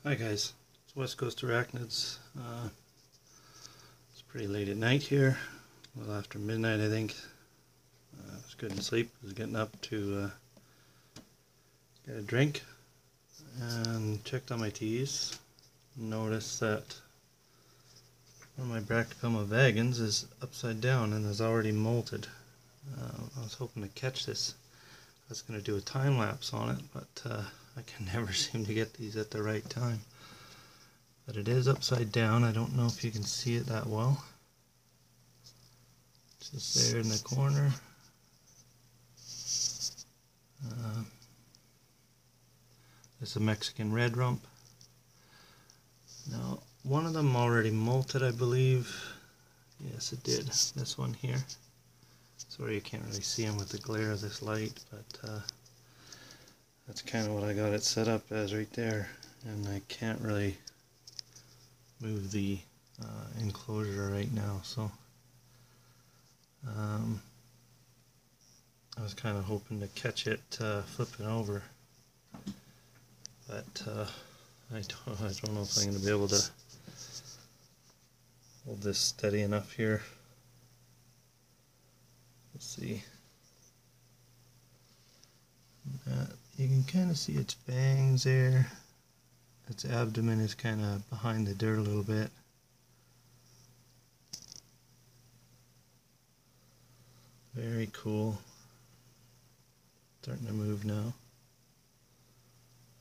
Hi guys, it's West Coast Arachnids. It's pretty late at night here, a little after midnight I think. I was couldn't sleep, I was getting up to get a drink and checked on my teas. Noticed that one of my Brachypelma vagans is upside down and is already molted. I was hoping to catch this. I was going to do a time lapse on it, but I can never seem to get these at the right time. But it is upside down. I don't know if you can see it that well. It's just there in the corner. There's a Mexican red rump. Now, one of them already molted, I believe. Yes, it did. This one here. Sorry you can't really see them with the glare of this light, but that's kind of what I got it set up as right there. And I can't really move the enclosure right now, so I was kind of hoping to catch it flipping over, but I don't know if I'm going to be able to hold this steady enough here. Let's see. You can kind of see its bangs there. Its abdomen is kind of behind the dirt a little bit. Very cool. Starting to move now.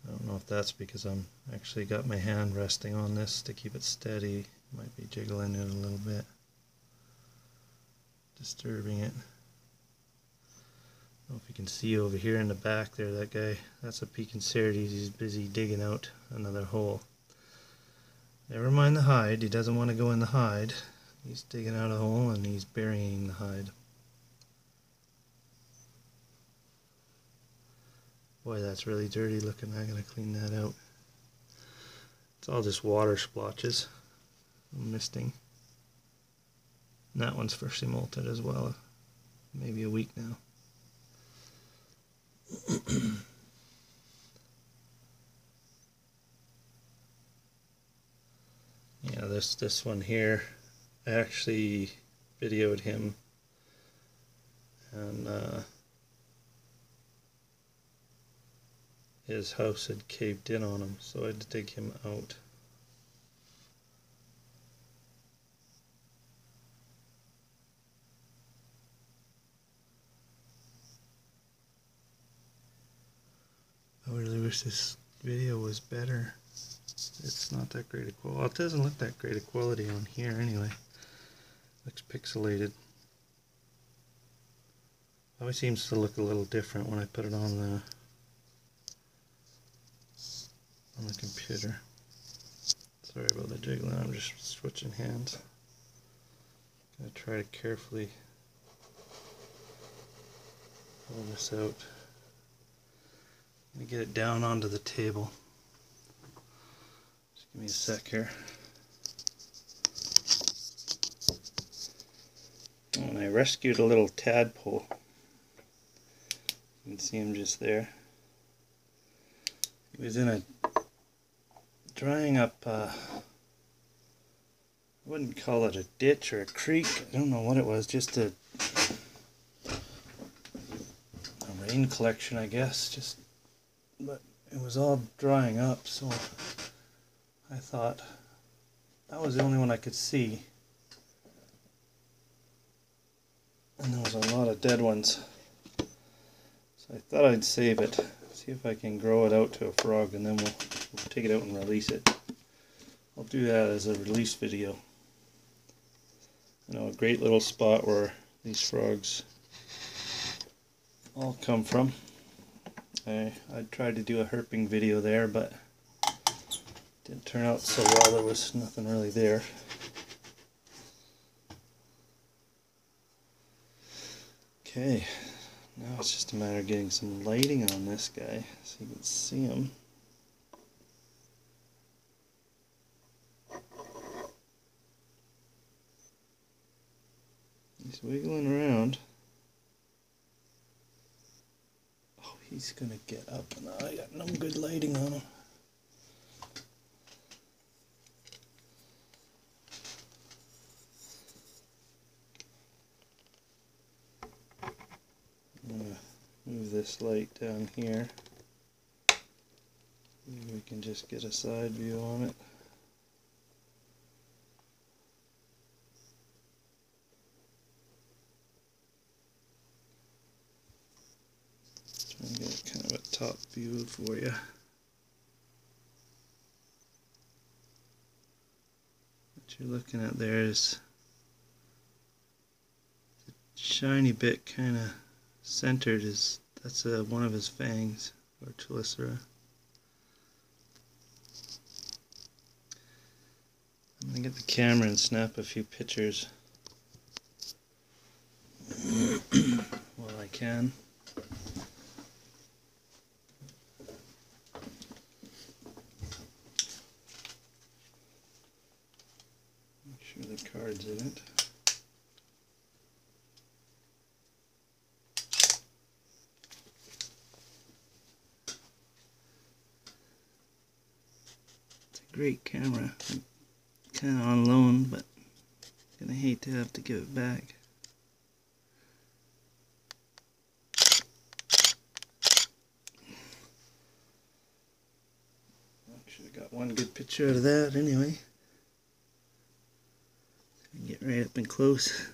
I don't know if that's because I'm actually got my hand resting on this to keep it steady. Might be jiggling it a little bit. Disturbing it. I don't know if you can see over here in the back there, that guy, that's a Pecocerides. He's busy digging out another hole. Never mind the hide, he doesn't want to go in the hide. He's digging out a hole and he's burying the hide. Boy, that's really dirty looking. I gotta clean that out. It's all just water splotches. I'm misting. And that one's freshly molted as well. Maybe a week now. Yeah, this one here, I actually videoed him, and his house had caved in on him, so I had to dig him out. I really wish this video was better. It's not that great a quality. Well, it doesn't look that great a quality on here anyway. Looks pixelated. Always seems to look a little different when I put it on the computer. Sorry about the jiggling. I'm just switching hands. Gonna try to carefully pull this out. Let me get it down onto the table. Just give me a sec here. Oh, and I rescued a little tadpole. You can see him just there. He was in a drying up, I wouldn't call it a ditch or a creek. I don't know what it was, just a rain collection, I guess. But it was all drying up, so I thought that was the only one I could see. And there was a lot of dead ones. So I thought I'd save it, see if I can grow it out to a frog, and then we'll take it out and release it. I'll do that as a release video. You know, a great little spot where these frogs all come from. I tried to do a herping video there, but it didn't turn out so well. There was nothing really there. Okay, now it's just a matter of getting some lighting on this guy so you can see him. He's wiggling around. Oh, he's gonna get up, and I got no good lighting on him. move this light down here. Maybe we can just get a side view on it. Try and get kind of a top view for you. What you're looking at there is the shiny bit kind of centered. That's one of his fangs, or chelicera. I'm going to get the camera and snap a few pictures while I can. Make sure the card's in it. It's a great camera. Kind of on loan, but gonna hate to have to give it back. Actually, got one good picture out of that anyway. Get right up and close.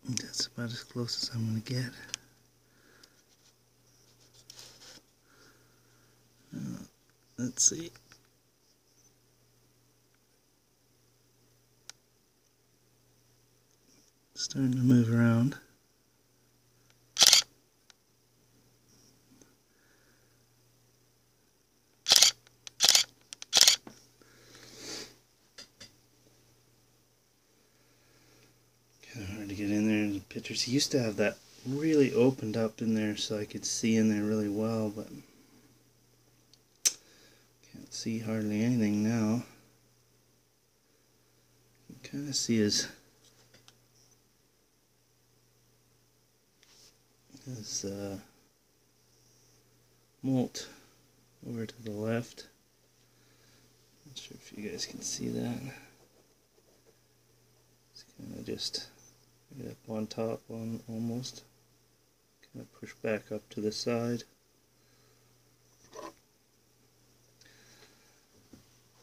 That's about as close as I'm gonna get. Let's see. Starting to move around. Kind of hard to get in there in the pictures. He used to have that really opened up in there so I could see in there really well, but can't see hardly anything now. You can kind of see his Molt over to the left. Not sure if you guys can see that. It's kind of just right up on top, almost. Kind of push back up to the side.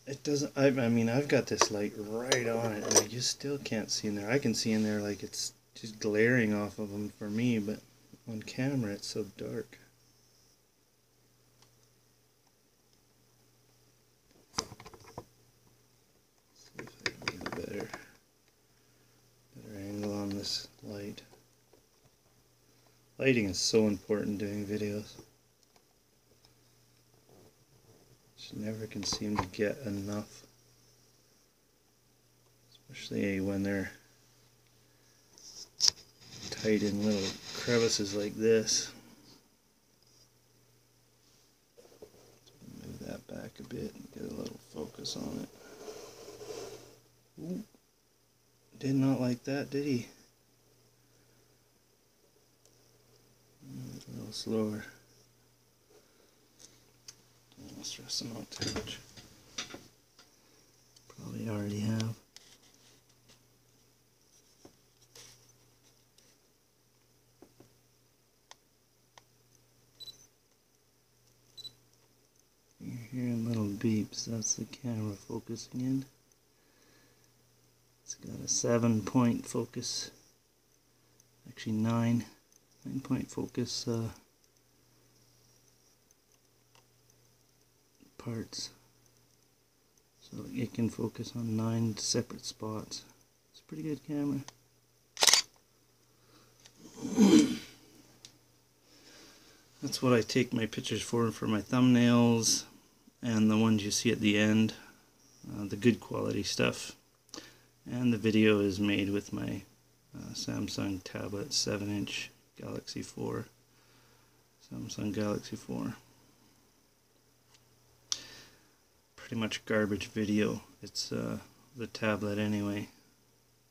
It doesn't, I mean, I've got this light right on it and I just still can't see in there. I can see in there like it's just glaring off of them for me, but on camera it's so dark. See if I can get a better angle on this light. Lighting is so important doing videos. Just never can seem to get enough, especially when they're tight in little crevices like this. Move that back a bit and get a little focus on it. Ooh, did not like that, did he? A little slower. Don't stress him out too much. Probably already have. You're hearing little beeps. That's the camera focusing in. It's got a 7-point focus. Actually 9-point focus parts, so it can focus on 9 separate spots. It's a pretty good camera. That's what I take my pictures for my thumbnails and the ones you see at the end, the good quality stuff. And the video is made with my Samsung tablet 7-inch Galaxy 4. Samsung Galaxy 4. Pretty much garbage video. It's the tablet anyway.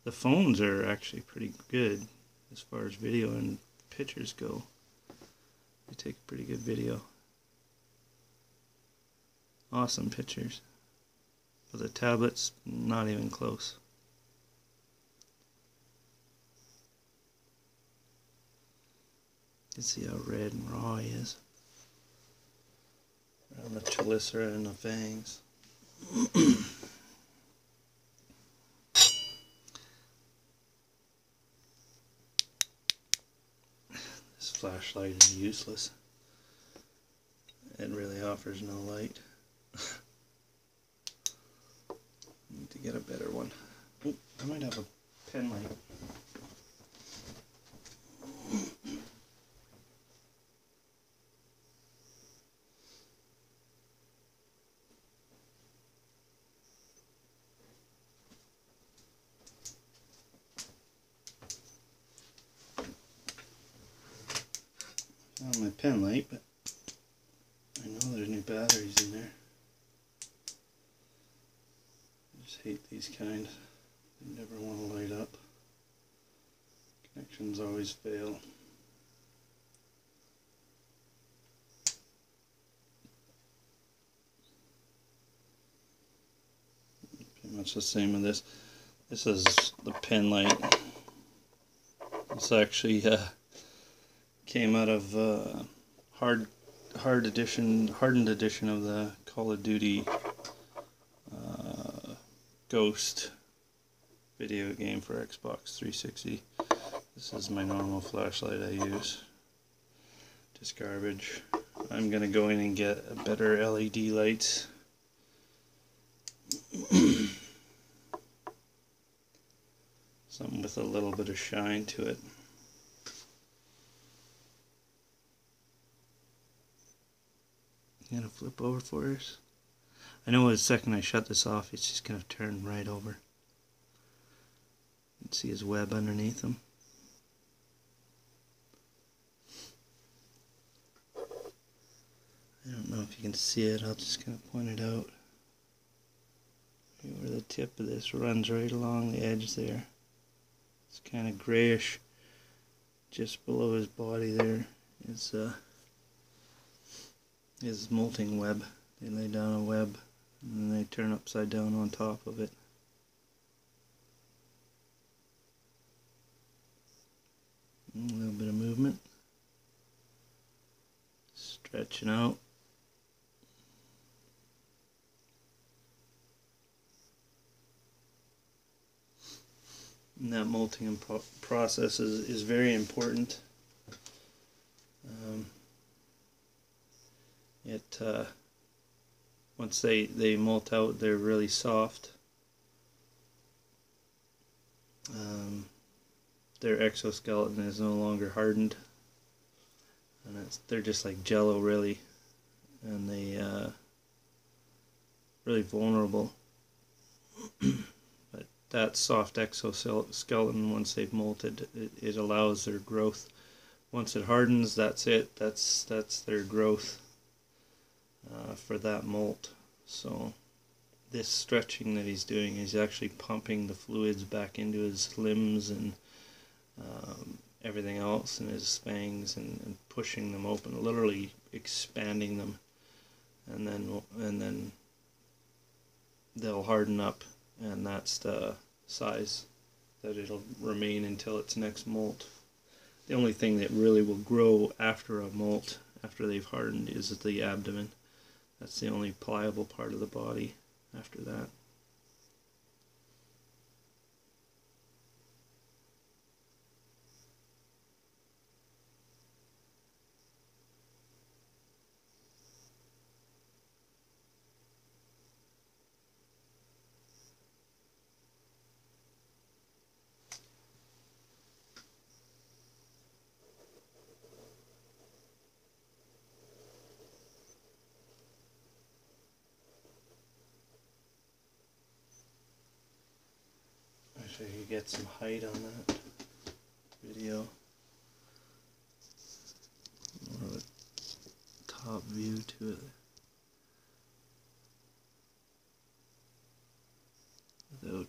The phones are actually pretty good as far as video and pictures go. They take a pretty good video. Awesome pictures. But the tablet's not even close. You can see how red and raw he is. Around the chelicera and the fangs. This flashlight is useless. It really offers no light. Need to get a better one. Ooh, I might have a pen light. Found my pen light, but I know there's new batteries in there. I just hate these kind. They never want to light up. Connections always fail. Pretty much the same with this. This is the pen light. This actually came out of hardened edition of the Call of Duty Ghost video game for Xbox 360. This is my normal flashlight I use. Just garbage. I'm gonna go in and get a better LED light. Something with a little bit of shine to it. You gonna flip over for us? I know the second I shut this off, it's just gonna turn right over. You can see his web underneath him. I don't know if you can see it, I'll just kind of point it out. Where the tip of this runs right along the edge there. It's kind of grayish. Just below his body there is his molting web. They lay down a web and then they turn upside down on top of it. A little bit of movement. Stretching out. And that molting process is very important. Once they molt out, they're really soft. Their exoskeleton is no longer hardened, and they're just like jello, really, and they really vulnerable. But that soft exoskeleton, once they've molted, it allows their growth. Once it hardens, that's it. That's their growth for that molt. So this stretching that he's doing, he's actually pumping the fluids back into his limbs and everything else in his fangs and pushing them open, literally expanding them, and then they'll harden up, and that's the size that it'll remain until its next molt. The only thing that really will grow after a molt, after they've hardened, is the abdomen. That's the only pliable part of the body after that. So you get some height on that video. More of a top view to it. Without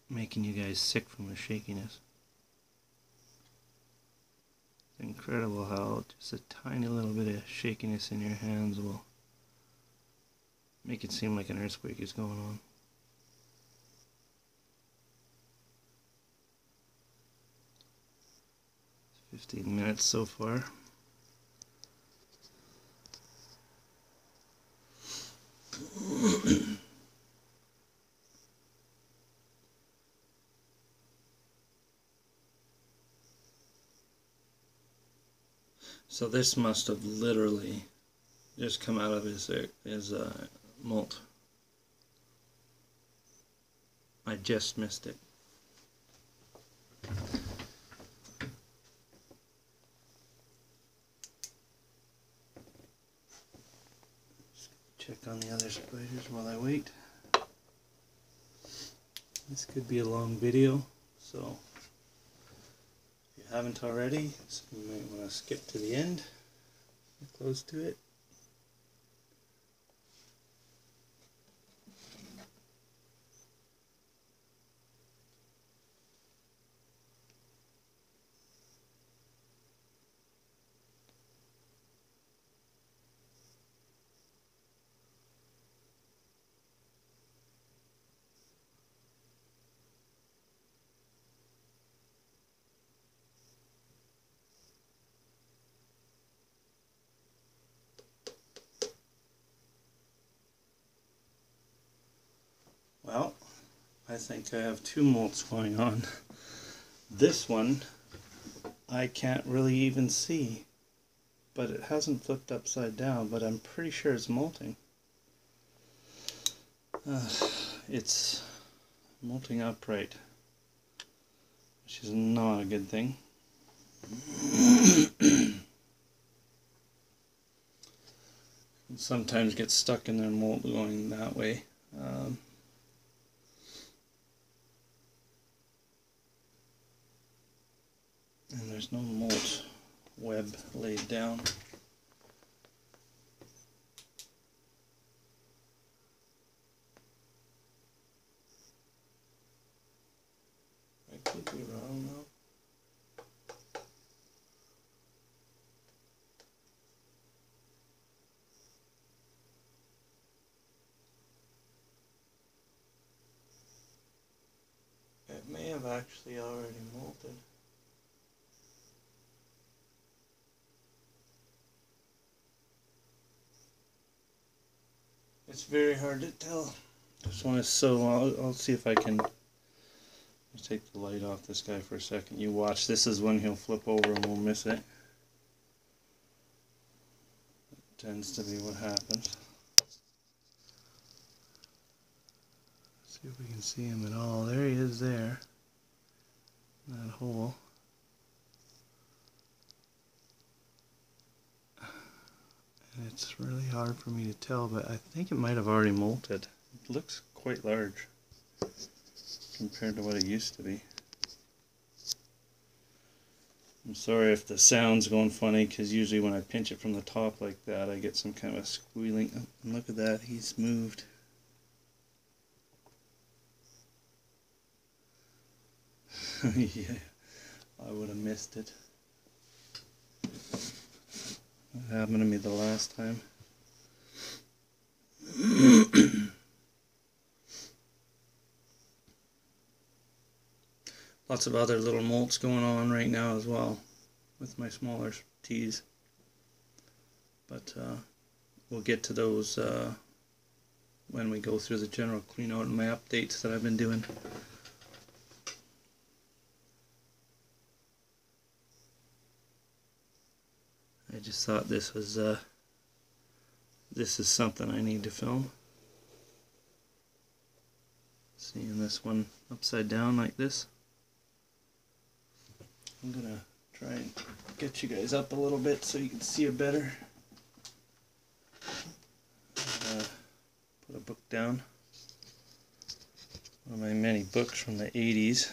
making you guys sick from the shakiness. It's incredible how just a tiny little bit of shakiness in your hands will make it seem like an earthquake is going on. 15 minutes so far. So this must have literally just come out of his molt. I just missed it. Check on the other spiders while I wait. This could be a long video, so if you haven't already, so you might want to skip to the end. Get close to it. Well, I think I have two molts going on. This one I can't really even see, but it hasn't flipped upside down, but I'm pretty sure it's molting. It's molting upright, which is not a good thing. Sometimes get stuck in their molt going that way. And there's no molt web laid down. I could be wrong though. It may have actually already molted. It's very hard to tell. This one is so, I'll see if I can take the light off this guy for a second. You watch, this is when he'll flip over and we'll miss it. It tends to be what happens. Let's see if we can see him at all. There he is there. That hole. It's really hard for me to tell, but I think it might have already molted. It looks quite large compared to what it used to be. I'm sorry if the sound's going funny, because usually when I pinch it from the top like that I get some kind of a squealing. Oh, and look at that, he's moved. Yeah, I would have missed it. What happened to me the last time? Lots of other little molts going on right now as well with my smaller teas, but we'll get to those when we go through the general clean out and my updates that I've been doing. I just thought this was this is something I need to film. Seeing this one upside down like this. I'm gonna try and get you guys up a little bit so you can see it better. Put a book down. One of my many books from the 80s.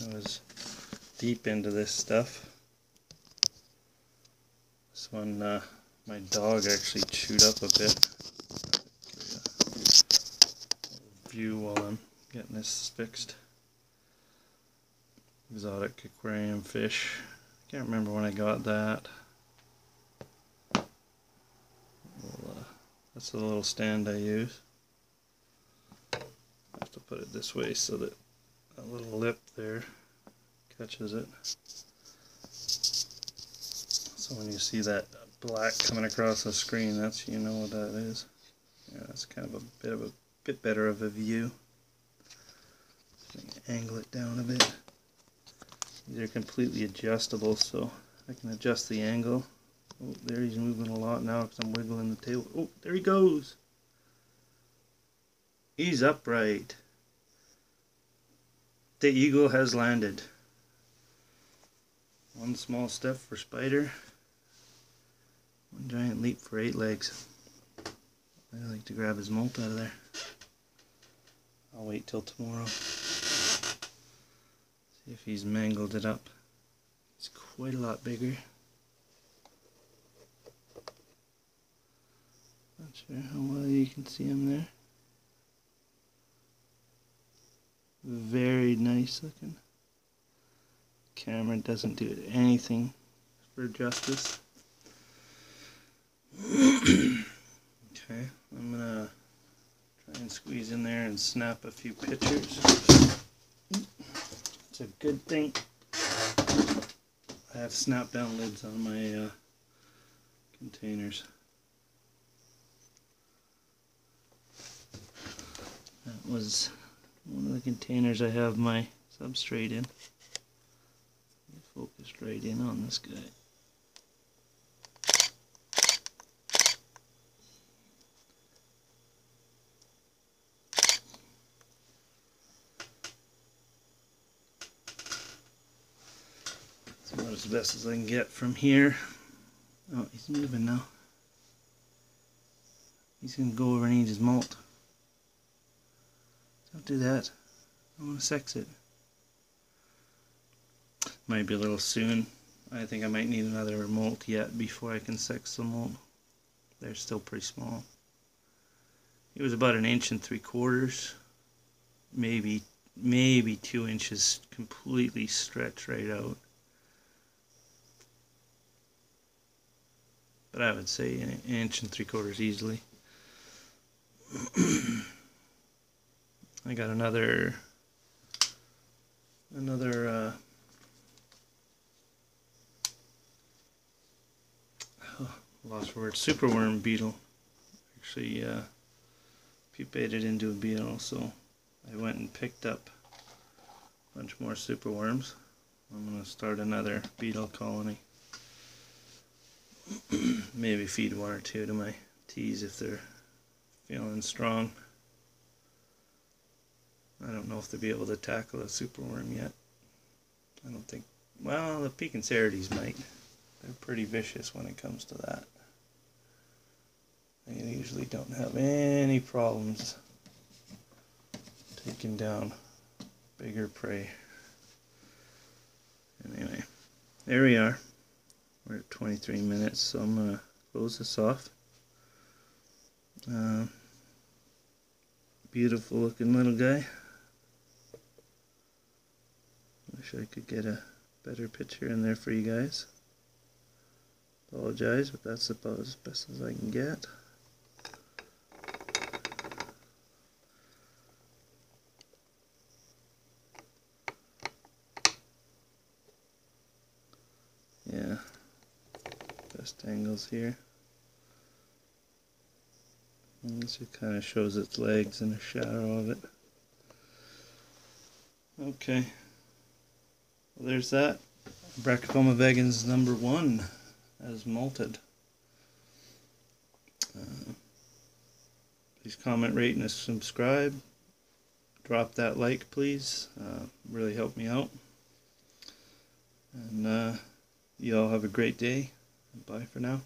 I was deep into this stuff. This one, my dog actually chewed up a bit. View while I'm getting this fixed. Exotic aquarium fish. Can't remember when I got that. Well, that's the little stand I use. I have to put it this way so that a little lip there catches it. So when you see that black coming across the screen, that's, you know what that is. Yeah, that's kind of a bit better of a view. Angle it down a bit. These are completely adjustable, so I can adjust the angle. Oh, there he's moving a lot now because I'm wiggling the tail. Oh, there he goes. He's upright. The eagle has landed. One small step for Spider. One giant leap for 8 legs. I like to grab his molt out of there. I'll wait till tomorrow. See if he's mangled it up. It's quite a lot bigger. Not sure how well you can see him there. Very nice looking. Camera doesn't do anything for justice. Okay, I'm gonna try and squeeze in there and snap a few pictures. It's a good thing I have snap down lids on my containers. That was one of the containers I have my substrate in. Focused right in on this guy. It's about as best as I can get from here. Oh, he's moving now. He's going to go over and eat his molt. Don't do that. I want to sex it. Might be a little soon. I think I might need another molt yet before I can sex the molt. They're still pretty small. It was about 1 3/4 inches, maybe 2 inches completely stretched right out. But I would say 1 3/4 inches easily. I got another lost for word, superworm beetle. Actually pupated into a beetle, so I went and picked up a bunch more superworms. I'm going to start another beetle colony. Maybe feed 1 or 2 to my teas if they're feeling strong. I don't know if they'll be able to tackle a superworm yet. I don't think, well, the Pecenserides might. They're pretty vicious when it comes to that. They usually don't have any problems taking down bigger prey. Anyway, there we are. We're at 23 minutes, so I'm going to close this off. Beautiful looking little guy. Wish I could get a better picture in there for you guys. Apologize, but that's about as best as I can get. Yeah, best angles here. And this kind of shows its legs and a shadow of it. Okay, well, there's that. Brachycoma vagans number 1 as molted. Please comment, rate, and subscribe. Drop that like, please. Really help me out. And you all have a great day. Bye for now.